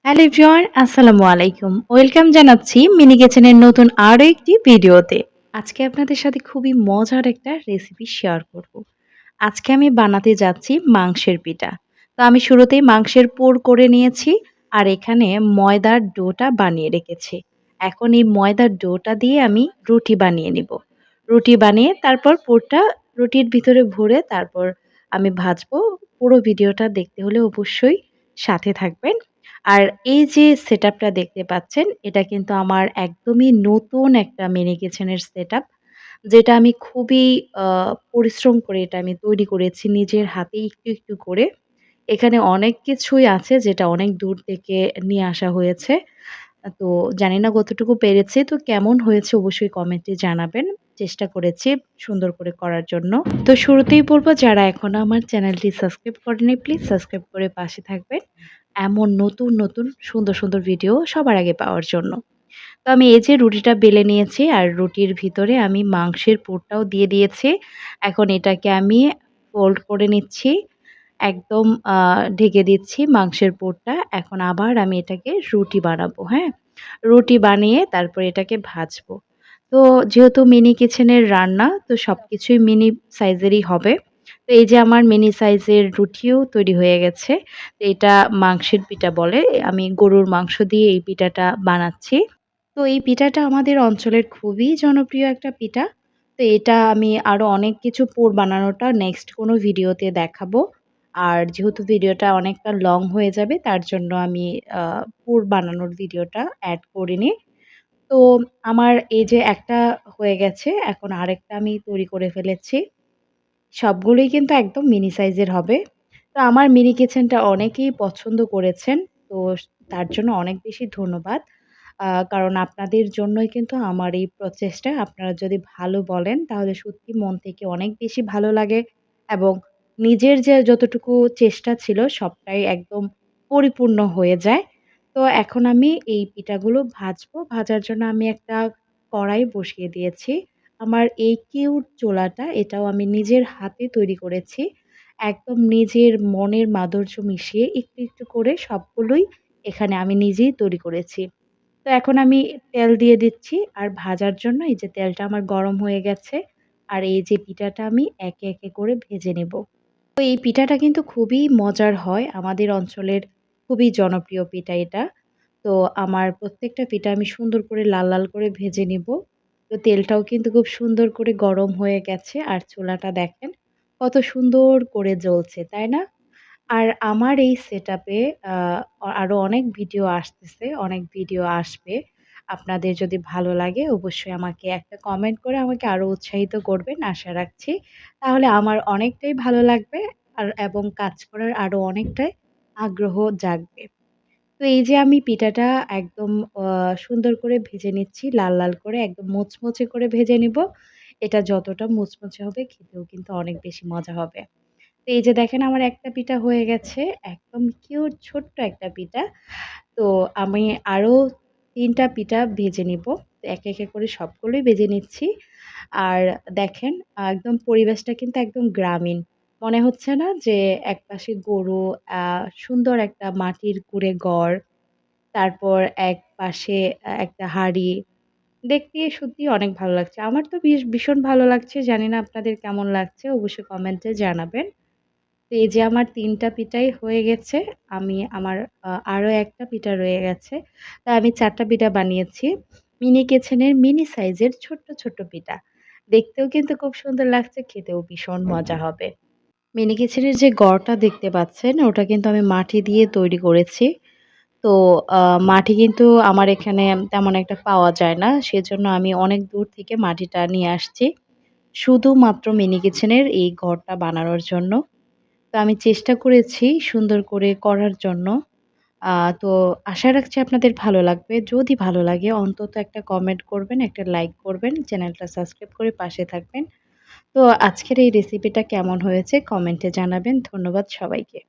Hello everyone, আসসালামু আলাইকুম। Welcome জানাচ্ছি মিনি কিচেনের নতুন আরও একটি ভিডিওতে। আজকে আপনাদের সাথে খুবই মজার একটা রেসিপি শেয়ার করব। আজকে আমি বানাতে যাচ্ছি মাংসের পিঠা। তো আমি শুরুতেই মাংসের পুর করে নিয়েছি আর এখানে ময়দার ডোটা বানিয়ে রেখেছি। এখন এই ময়দার ডোটা দিয়ে আমি রুটি বানিয়ে নিব। রুটি বানিয়ে তারপর পুরটা রুটির ভিতরে ভরে তারপর আমি ভাজবো। পুরো ভিডিওটা দেখতে হলে অবশ্যই সাথে থাকবেন। আর এই যে সেটআপটা দেখতে পাচ্ছেন, এটা কিন্তু আমার একদমই নতুন একটা মিনি কিচেনের সেটআপ। যেটা আমি খুবই আ পরিশ্রম করে এটা আমি তৈরি করেছি নিজের হাতে একটু করে। এখানে অনেক কিছুই আছে যেটা অনেক দূর থেকে নিয়ে আসা হয়েছে। তো জানি না কতটুকু পেরেছি। তো কেমন হয়েছে অবশ্যই কমেন্টে জানাবেন। চেষ্টা করেছি সুন্দর করে করার জন্য। তো শুরুতেই বলব যারা এখনো আমার চ্যানেলটি সাবস্ক্রাইব করেনি প্লিজ সাবস্ক্রাইব করে পাশে থাকবেন। এমন নতুন সুন্দর ভিডিও সবার আগে পাওয়ার জন্য। তো আমি এই যে রুটিটা বেলে নিয়েছি আর রুটির ভিতরে আমি মাংসের পুরটাও দিয়ে দিয়েছি। এখন এটাকে আমি ফোল্ড করে নিচ্ছি। একদম ঢেকে দিচ্ছি মাংসের পুরটা। এখন আবার আমি এটাকে রুটি বানাবো, হ্যাঁ? রুটি বানিয়ে তারপর এটাকে ভাজবো। তো যেহেতু মিনি কিচেনের রান্না তো সবকিছুই মিনি সাইজেরই হবে। তো এই যে আমার মিনি সাইজের রুটিও তৈরি হয়ে গেছে। তো এটা মাংসের পিঠা বলে। আমি গরুর মাংস দিয়ে এই পিঠাটা বানাচ্ছি। তো এই পিঠাটা আমাদের অঞ্চলের খুবই জনপ্রিয় একটা পিঠা। তো এটা আমি আরো অনেক কিছু পুর বানানোটা নেক্সট কোনো ভিডিওতে দেখাবো। আর যেহেতু ভিডিওটা অনেকটা লং হয়ে যাবে তার জন্য আমি আ পুর বানানোর ভিডিওটা এড করিনি। তো আমার এই যে একটা হয়ে গেছে, এখন আরেকটা আমি তৈরি করে ফেলেছি। সবগুলোই কিন্তু একদম মিনি সাইজের হবে। তো আমার মিনি কিচেনটা অনেকেই পছন্দ করেছেন। তো তার জন্য অনেক বেশি ধন্যবাদ। কারণ আপনাদের জন্যই কিন্তু আমার এই প্রচেষ্টা। আপনারা যদি ভালো বলেন তাহলে সত্যি মন থেকে অনেক বেশি ভালো লাগে এবং নিজের যে যতটুকু চেষ্টা ছিল সবটাই একদম পরিপূর্ণ হয়ে যায়। তো এখন আমি এই পিঠাগুলো ভাজবো। ভাজার জন্য আমি একটা কড়াই বসিয়ে দিয়েছি। আমার এই কিউট চোলাটা এটাও আমি নিজের হাতে তৈরি করেছি। একদম নিজের মনের মাধুর্য মিশিয়ে একটু করে সবগুলোই এখানে আমি নিজেই তৈরি করেছি। তো এখন আমি তেল দিয়ে দিচ্ছি আর ভাজার জন্য এই যে তেলটা আমার গরম হয়ে গেছে। আর এই যে পিঠাটা আমি একে করে ভেজে নেব। তো এই পিঠাটা কিন্তু খুবই মজার হয়। আমাদের অঞ্চলের খুবই জনপ্রিয় পিঠা এটা। তো আমার প্রত্যেকটা পিঠা আমি সুন্দর করে লাল করে ভেজে নিব। তো তেলটাও কিন্তু খুব সুন্দর করে গরম হয়ে গেছে। আর চুলাটা দেখেন কত সুন্দর করে জ্বলছে, তাই না? আর আমার এই সেটআপে আ আরো অনেক ভিডিও আসতেছে, অনেক ভিডিও আসবে। আপনাদের যদি ভালো লাগে অবশ্যই আমাকে একটা কমেন্ট করে আমাকে আরো উৎসাহিত করবেন আশা রাখছি। তাহলে আমার অনেকটাই ভালো লাগবে এবং কাজ করার আরো অনেকটাই আগ্রহ জাগবে। তো এই যে আমি পিঠাটা একদম আ সুন্দর করে ভেজে নিচ্ছি লাল করে একদম মুচমুচে করে ভেজে নিব। এটা যতটা মুচমুচে হবে খেতেও কিন্তু অনেক বেশি মজা হবে। তো এই যে দেখেন আমার একটা পিঠা হয়ে গেছে। একদম কিউট ছোট্ট একটা পিঠা। তো আমি আরো ৩ টা পিঠা ভেজে নিব। তো একে করে সবগুলোই ভেজে নিচ্ছি। আর দেখেন একদম পরিবেশটা কিন্তু একদম গ্রামীণ। মনে হচ্ছে না যে একপাশে গরু, আ সুন্দর একটা মাটির কুঁড়ে ঘর, তারপর একপাশে একটা হাঁড়ি। দেখতে সত্যিই অনেক ভালো লাগছে। আমার তো ভীষণ ভালো লাগছে। জানি না আপনাদের কেমন লাগছে অবশ্যই কমেন্টে জানাবেন। তো এই যে আমার ৩ টা পিঠাই হয়ে গেছে। আমি আমার আরো একটা পিঠা রয়ে গেছে। তাই আমি ৪ টা পিঠা বানিয়েছি। মিনি কিচেনের মিনি সাইজের ছোট্ট পিঠা। দেখতেও কিন্তু খুব সুন্দর লাগছে, খেতেও ভীষণ মজা হবে। মিনি কিচেনের যে গড়টা দেখতে পাচ্ছেন ওটা কিন্তু আমি মাটি দিয়ে তৈরি করেছি। তো আ মাটি কিন্তু আমার এখানে তেমন একটা পাওয়া যায় না। সেজন্য আমি অনেক দূর থেকে মাটিটা নিয়ে আসছি। শুধুমাত্র মিনি কিচেনের এই ঘরটা বানানোর জন্য। তো আমি চেষ্টা করেছি সুন্দর করে করার জন্য। আ তো আশা রাখছি আপনাদের ভালো লাগবে। যদি ভালো লাগে অন্তত একটা কমেন্ট করবেন, একটা লাইক করবেন, চ্যানেলটা সাবস্ক্রাইব করে পাশে থাকবেন। তো আজকের এই রেসিপিটা কেমন হয়েছে কমেন্টে জানাবেন। ধন্যবাদ সবাইকে।